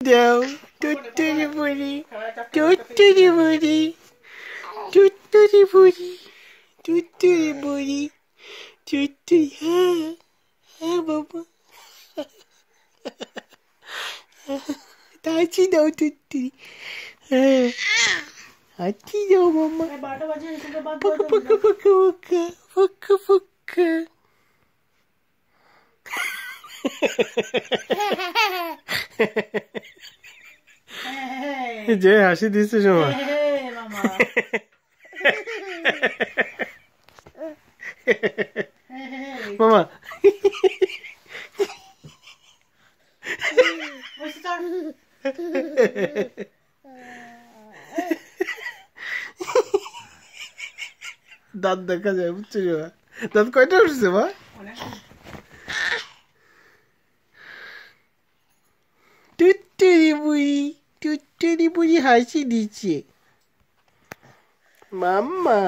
দাও টুটুরি বুড়ি টুটুরি বুড়ি টুটুরি বুড়ি টুটুরি বুড়ি টুটুরি হ্যাঁ হ্যাঁ বাবা হাঁচি দাও টুটুরি হ্যাঁ হাঁচি দাও মামা ফুকা ফুকা ফুকা ফুকা ফুকা ফুকা যে হাসি দিচ্ছে সময় মামা দাঁত দেখা যায় বুঝছো দাঁত কয়টা উঠছে মা টুটুরি বুড়ি হাসি দিচ্ছে মাম্মা